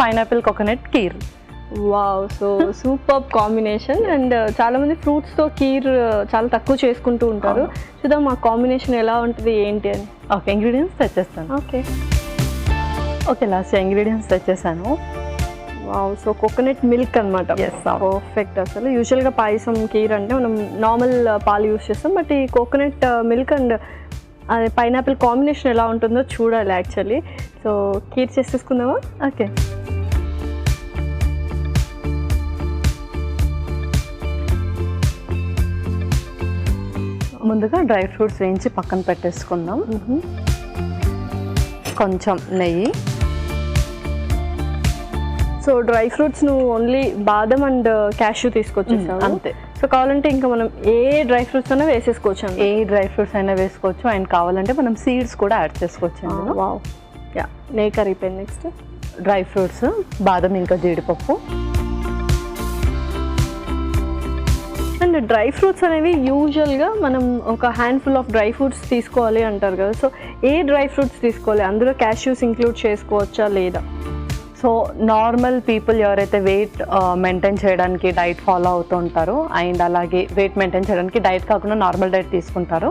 Pineapple coconut kheer. Wow, so super combination. And చాలా మంది fruits తో కీర్ చాలా తక్కువ చేసుకుంటూ ఉంటారు. చూద్దాం ఆ కాంబినేషన్ ఎలా ఉంటుంది ఏంటి అని. ఓకే, ఇంగ్రీడియంట్స్ తెచ్చేస్తాను. ఓకే లాస్ట్ ఇంగ్రీడియంట్స్ తెచ్చేసాను. వావ్, సో కోకోనట్ మిల్క్ అనమాట. పర్ఫెక్ట్. అసలు యూజువల్గా పాయసం కీర్ అంటే మనం నార్మల్ పాలు యూస్ చేస్తాం, బట్ ఈ కోకోనట్ మిల్క్ అండ్ అది పైనాపిల్ కాంబినేషన్ ఎలా ఉంటుందో చూడాలి యాక్చువల్లీ. సో కీర్ చేసేసుకుందామా? ఓకే. ముందుగా డ్రై ఫ్రూట్స్ వేయించి పక్కన పెట్టేసుకుందాం. కొంచెం నెయ్యి. సో డ్రై ఫ్రూట్స్ నువ్వు ఓన్లీ బాదం అండ్ క్యాష్యూ తీసుకొచ్చేసావు అంతే. సో కావాలంటే ఇంకా మనం ఏ డ్రై ఫ్రూట్స్ అయినా వేసేసుకోవచ్చు. ఏ డ్రై ఫ్రూట్స్ అయినా వేసుకోవచ్చు, అండ్ కావాలంటే మనం సీడ్స్ కూడా యాడ్ చేసుకోవచ్చు. వావ్, యా, నెయ్యి కరిగిపోయింది. నెక్స్ట్ డ్రై ఫ్రూట్స్, బాదం ఇంకా జీడిపప్పు. అండ్ డ్రై ఫ్రూట్స్ అనేవి యూజువల్గా మనం ఒక హ్యాండ్ఫుల్ ఆఫ్ డ్రై ఫ్రూట్స్ తీసుకోవాలి అంటారు కదా. సో ఏ డ్రై ఫ్రూట్స్ తీసుకోవాలి? అందులో క్యాష్యూస్ ఇంక్లూడ్ చేసుకోవచ్చా లేదా? సో నార్మల్ పీపుల్ ఎవరైతే వెయిట్ మెయింటైన్ చేయడానికి డైట్ ఫాలో అవుతూ ఉంటారో, అండ్ అలాగే వెయిట్ మెయింటైన్ చేయడానికి డైట్ కాకుండా నార్మల్ డైట్ తీసుకుంటారో,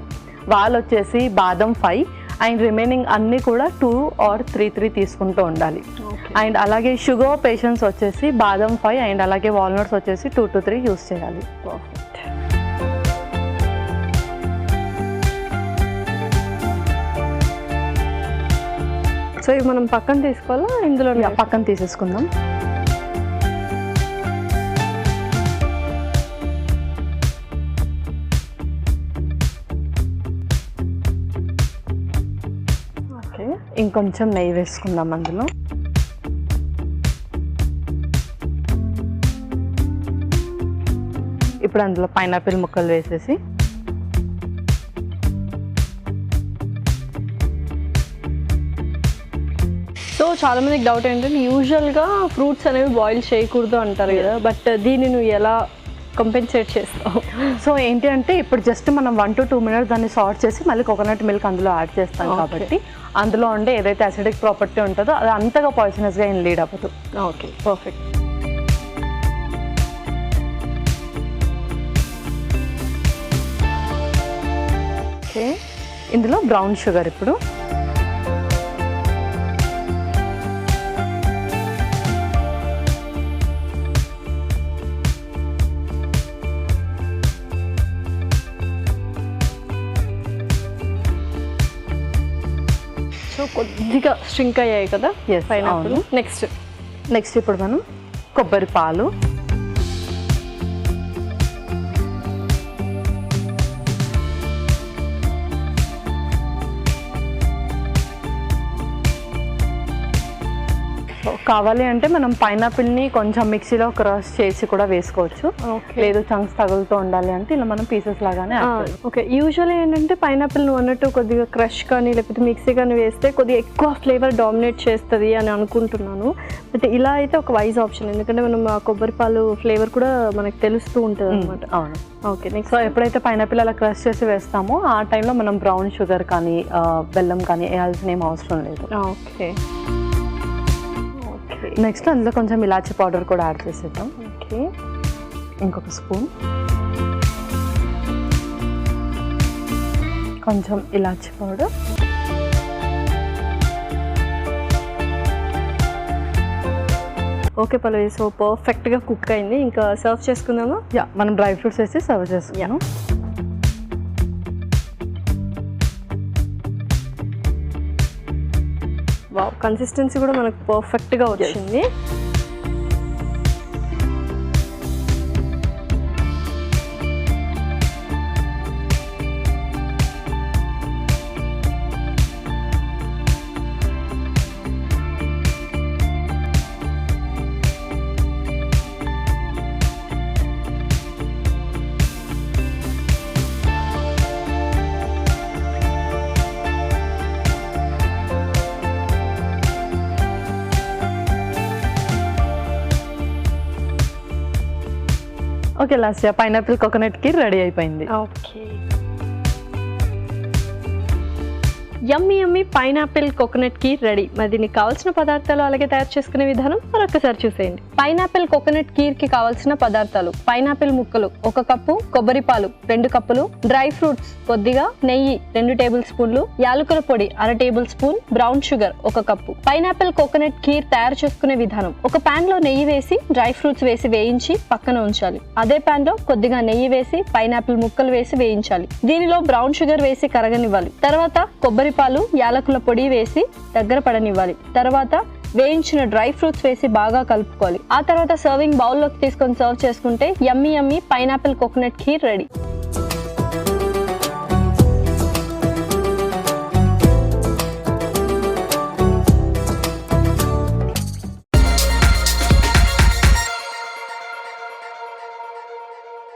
వాళ్ళు వచ్చేసి బాదం 5 అండ్ రిమైనింగ్ అన్నీ కూడా 2 or 3 తీసుకుంటూ ఉండాలి. అండ్ అలాగే షుగర్ పేషెంట్స్ వచ్చేసి బాదం 5 అండ్ అలాగే వాల్నట్స్ వచ్చేసి 2 to 3 యూస్ చేయాలి. పర్ఫెక్ట్. సో ఇవి మనం పక్కన తీసుకోవాలా? ఇందులో పక్కన తీసేసుకుందాం. ఓకే, ఇంకొంచెం నెయ్యి వేసుకుందాం అందులో. ఇప్పుడు అందులో పైనాపిల్ ముక్కలు వేసేసి సో చాలా మందికి డౌట్ ఏంటంటే యూజువల్గా ఫ్రూట్స్ అనేవి బాయిల్ చేయకూడదు అంటారు కదా, బట్ దీన్ని నువ్వు ఎలా కంపెన్సేట్ చేస్తావు? సో ఏంటి అంటే ఇప్పుడు జస్ట్ మనం 1 to 2 minutes దాన్ని సార్ట్ చేసి మళ్ళీ కోకోనట్ మిల్క్ అందులో యాడ్ చేస్తాం కాబట్టి అందులో ఉండే ఏదైతే అసిడిక్ ప్రాపర్టీ ఉంటుందో అది అంతగా పాయిజనస్గా ఏం లీడ్ అవ్వదు. Okay, perfect. ఓకే, ఇందులో బ్రౌన్ షుగర్ ఇప్పుడు. సో కొద్దిగా స్ట్రింక్ అయ్యాయి కదా పైనాపిల్. నెక్స్ట్ ఇప్పుడు మనం కొబ్బరి పాలు, కావాలి అంటే మనం పైనాపిల్ని కొంచెం మిక్సీలో క్రష్ చేసి కూడా వేసుకోవచ్చు. లేదు చంక్స్ తగులుతూ ఉండాలి అంటే ఇలా మనం పీసెస్ లాగానే. ఓకే, యూజువల్లీ ఏంటంటే పైనాపిల్ నువ్వు అన్నట్టు కొద్దిగా క్రష్ కానీ లేకపోతే మిక్సీ కానీ వేస్తే కొద్దిగా ఎక్కువ ఫ్లేవర్ డామినేట్ చేస్తుంది అని అనుకుంటున్నాను. బట్ ఇలా అయితే ఒక వైజ్ ఆప్షన్, ఎందుకంటే మనం ఆ కొబ్బరి పాలు ఫ్లేవర్ కూడా మనకు తెలుస్తూ ఉంటుంది అనమాట. అవును. Okay, next. సో ఎప్పుడైతే పైనాపిల్ అలా క్రష్ చేసి వేస్తామో ఆ టైంలో మనం బ్రౌన్ షుగర్ కానీ బెల్లం కానీ వేయాల్సిన ఏం అవసరం లేదు. ఓకే, నెక్స్ట్ అందులో కొంచెం ఇలాచీ పౌడర్ కూడా యాడ్ చేసేద్దాం. ఓకే, ఇంకొక స్పూన్, కొంచెం ఇలాచీ పౌడర్. ఓకే పల్లవి, సో పర్ఫెక్ట్గా కుక్ అయింది. ఇంకా సర్వ్ చేసుకుందామా? మనం డ్రై ఫ్రూట్స్ వేసి సర్వ్ చేసుకున్నాం. వావ్, కన్సిస్టెన్సీ కూడా మనకు పర్ఫెక్ట్గా వచ్చింది. Okay, last pineapple coconut kheer ready అయిపోయింది. Okay, yummy yummy pineapple coconut kheer ready. మరి దీనికి కావాల్సిన పదార్థాలు అలాగే తయారు చేసుకునే విధానం మరొకసారి చూసేయండి. పైనాపిల్ కోకోనట్ కీర్ కి కావాల్సిన పదార్థాలు: పైనాపిల్ ముక్కలు 1 కప్పు, కొబ్బరి పాలు 2 కప్పులు, డ్రై ఫ్రూట్స్ కొద్దిగా, నెయ్యి 2 టేబుల్ స్పూన్లు, యాలకుల పొడి 1/2 tablespoon, brown sugar 1 cup. Pineapple coconut kheer తయారు చేసుకునే విధానం: ఒక పాన్ లో నెయ్యి వేసి డ్రై ఫ్రూట్స్ వేసి వేయించి పక్కన ఉంచాలి. అదే పాన్ లో కొద్దిగా నెయ్యి వేసి పైనాపిల్ ముక్కలు వేసి వేయించాలి. దీనిలో బ్రౌన్ షుగర్ వేసి కరగనివ్వాలి. తర్వాత కొబ్బరి పాలు, యాలకుల పొడి వేసి దగ్గర పడనివ్వాలి. తర్వాత వేయించిన డ్రై ఫ్రూట్స్ వేసి బాగా కలుపుకోవాలి. ఆ తర్వాత సర్వింగ్ బౌల్లోకి తీసుకొని సర్వ్ చేసుకుంటే యమ్మీ yummy pineapple coconut kheer ready.